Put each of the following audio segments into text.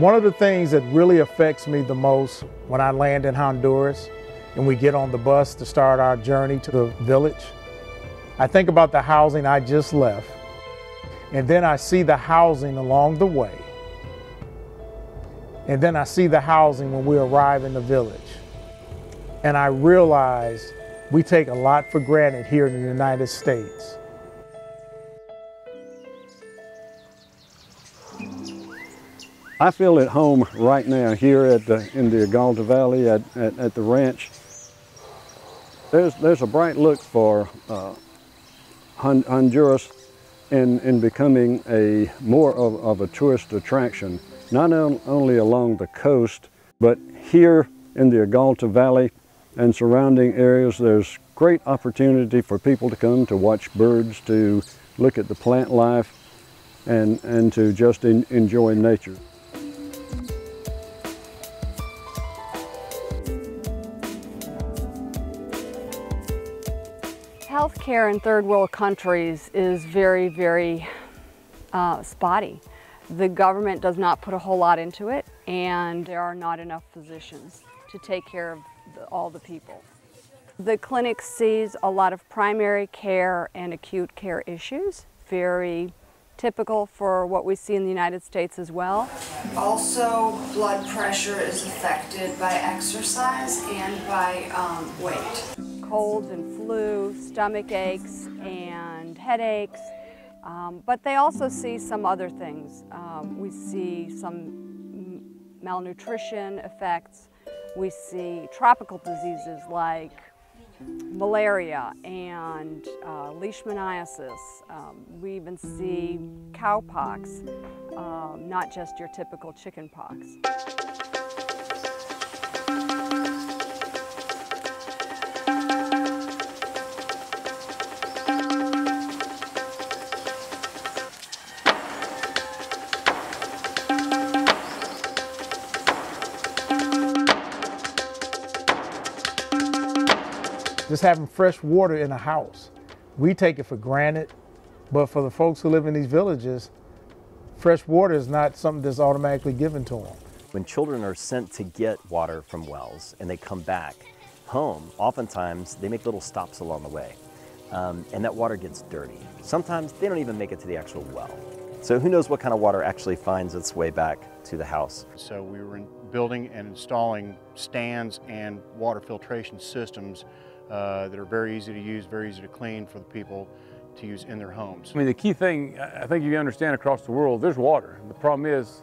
One of the things that really affects me the most when I land in Honduras and we get on the bus to start our journey to the village, I think about the housing I just left, and then I see the housing along the way, and then I see the housing when we arrive in the village. And I realize we take a lot for granted here in the United States. I feel at home right now here in the Agulta Valley at the ranch. There's a bright look for Honduras in becoming more of a tourist attraction, not only along the coast, but here in the Agulta Valley and surrounding areas. There's great opportunity for people to come to watch birds, to look at the plant life, and to just enjoy nature. Healthcare in third world countries is very, very spotty. The government does not put a whole lot into it, and there are not enough physicians to take care of all the people. The clinic sees a lot of primary care and acute care issues, very typical for what we see in the United States as well. Also, blood pressure is affected by exercise and by weight. Colds and flu, stomach aches and headaches, but they also see some other things. We see some malnutrition effects. We see tropical diseases like malaria and leishmaniasis. We even see cowpox, not just your typical chicken pox. Just having fresh water in a house, we take it for granted, but for the folks who live in these villages, fresh water is not something that's automatically given to them. When children are sent to get water from wells and they come back home, oftentimes they make little stops along the way, and that water gets dirty. Sometimes they don't even make it to the actual well. So who knows what kind of water actually finds its way back to the house. So we were building and installing stands and water filtration systems that are very easy to use, very easy to clean for the people to use in their homes. I mean, the key thing, I think you understand across the world, there's water. The problem is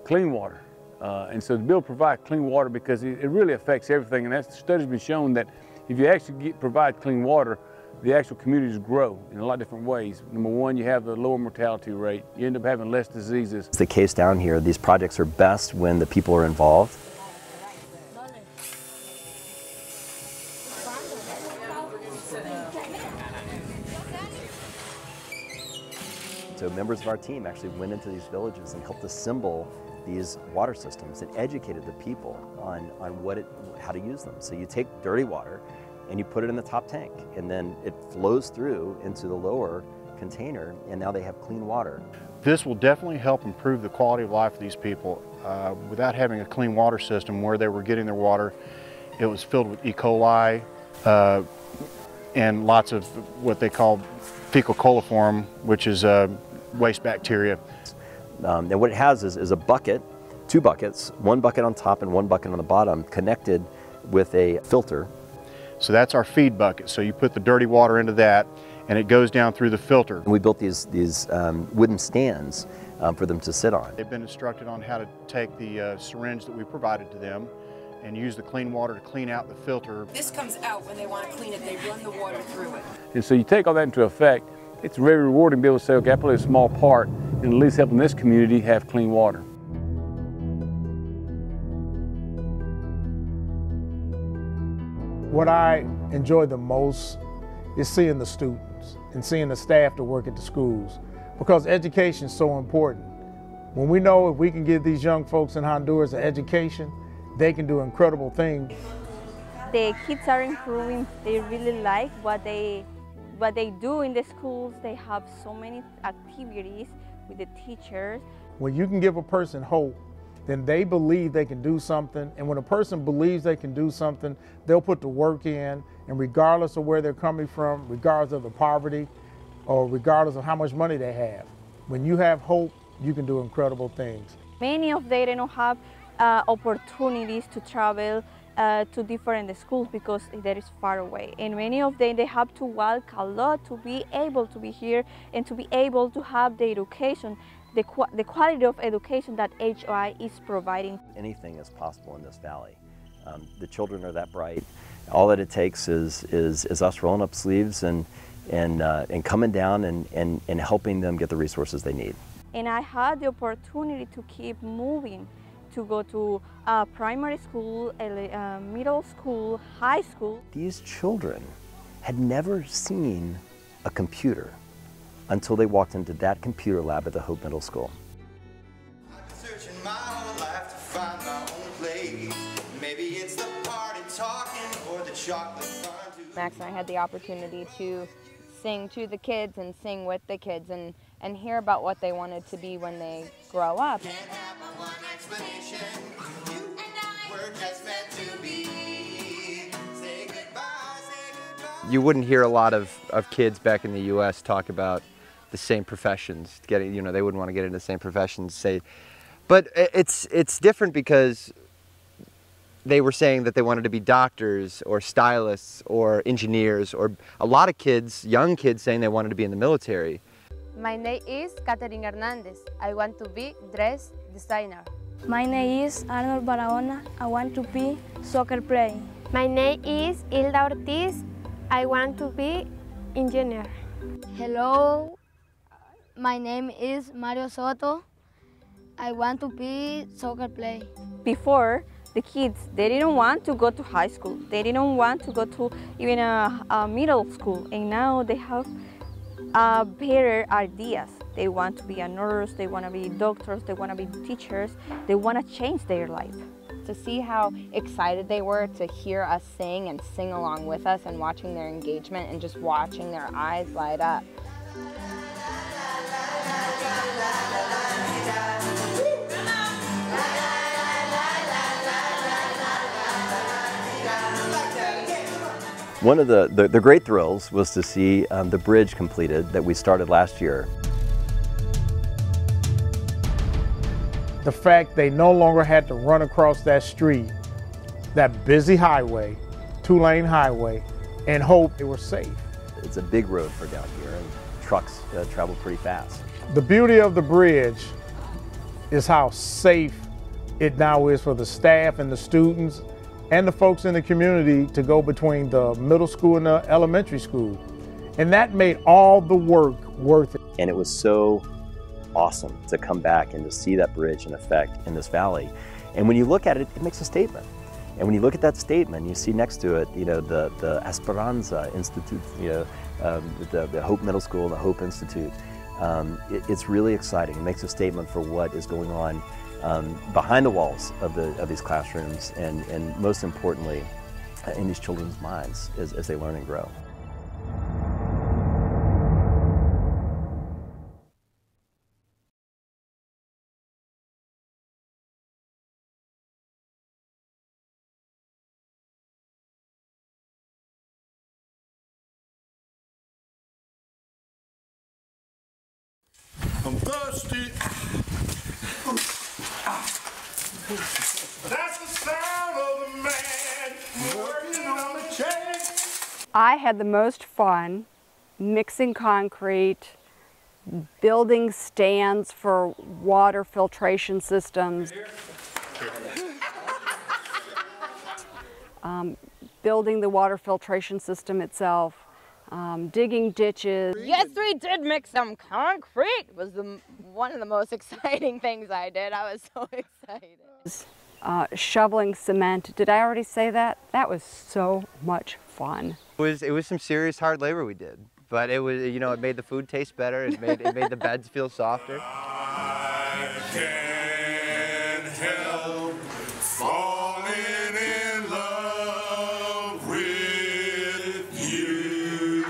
clean water. And so to be able to provide clean water, because it really affects everything, and that's, studies have been shown that if you actually provide clean water, the actual communities grow in a lot of different ways. Number one, you have the lower mortality rate. You end up having less diseases. It's the case down here. These projects are best when the people are involved. So members of our team actually went into these villages and helped assemble these water systems and educated the people on how to use them. So you take dirty water and you put it in the top tank, and then it flows through into the lower container, and now they have clean water. This will definitely help improve the quality of life of these people. Without having a clean water system where they were getting their water, it was filled with E. coli and lots of what they call fecal coliform, which is waste bacteria. And what it has is a bucket, two buckets, one bucket on top and one bucket on the bottom, connected with a filter. So that's our feed bucket. So you put the dirty water into that, and it goes down through the filter. And we built these wooden stands for them to sit on. They've been instructed on how to take the syringe that we provided to them and use the clean water to clean out the filter. This comes out when they want to clean it. They run the water through it. And so you take all that into effect, it's very rewarding to be able to say, okay, I played a small part in at least helping this community have clean water. What I enjoy the most is seeing the students and seeing the staff that work at the schools, because education is so important. When we know if we can give these young folks in Honduras an education, they can do incredible things. The kids are improving. They really like what they do in the schools. They have so many activities with the teachers. When you can give a person hope then they believe they can do something. And when a person believes they can do something, they'll put the work in, and regardless of where they're coming from, regardless of the poverty, or regardless of how much money they have, when you have hope, you can do incredible things. Many of them don't have opportunities to travel to different schools because that is far away. And many of them, they have to walk a lot to be able to be here and to be able to have the education, the quality of education that HOI is providing. Anything is possible in this valley. The children are that bright. All that it takes is us rolling up sleeves and coming down and helping them get the resources they need. And I had the opportunity to keep moving, to go to primary school, middle school, high school. These children had never seen a computer until they walked into that computer lab at the Hope Middle School. I've been searching my whole life to find my own place. Maybe it's the party talking or the chocolate fondue. Max and I had the opportunity to sing to the kids and sing with the kids and hear about what they wanted to be when they grow up. Can't have my one explanation. You and I were just meant to be. Say goodbye, say goodbye. You wouldn't hear a lot of kids back in the U.S. talk about the same professions, they wouldn't want to get into the same professions, but it's different because they were saying that they wanted to be doctors or stylists or engineers, or a lot of kids, young kids, saying they wanted to be in the military. My name is Catherine Hernandez. I want to be dress designer. My name is Arnold Barahona. I want to be soccer player. My name is Hilda Ortiz. I want to be engineer. Hello, my name is Mario Soto. I want to be soccer player. Before, the kids, they didn't want to go to high school. They didn't want to go to even a middle school. And now they have better ideas. They want to be a nurse, they want to be doctors, they want to be teachers. They want to change their life. To see how excited they were to hear us sing and sing along with us, and watching their engagement and just watching their eyes light up. One of the great thrills was to see the bridge completed that we started last year. The fact they no longer had to run across that street, that busy highway, two-lane highway, and hope they were safe. It's a big road for down here, and trucks travel pretty fast. The beauty of the bridge is how safe it now is for the staff and the students and the folks in the community to go between the middle school and the elementary school. And that made all the work worth it. And it was so awesome to come back and to see that bridge in effect in this valley. And when you look at it, it makes a statement. And when you look at that statement, you see next to it, the Esperanza Institute, the Hope Middle School and the Hope Institute. It's really exciting. It makes a statement for what is going on behind the walls of these classrooms, and most importantly, in these children's minds as they learn and grow. I'm thirsty. That's the sound of a man working on the chain. I had the most fun mixing concrete, building stands for water filtration systems, building the water filtration system itself, digging ditches. Yes, we did mix some concrete. It was one of the most exciting things I did. I was so excited. Shoveling cement. Did I already say that? That was so much fun. It was some serious hard labor we did, but it was, it made the food taste better. It made the beds feel softer. I can't help falling in love with you.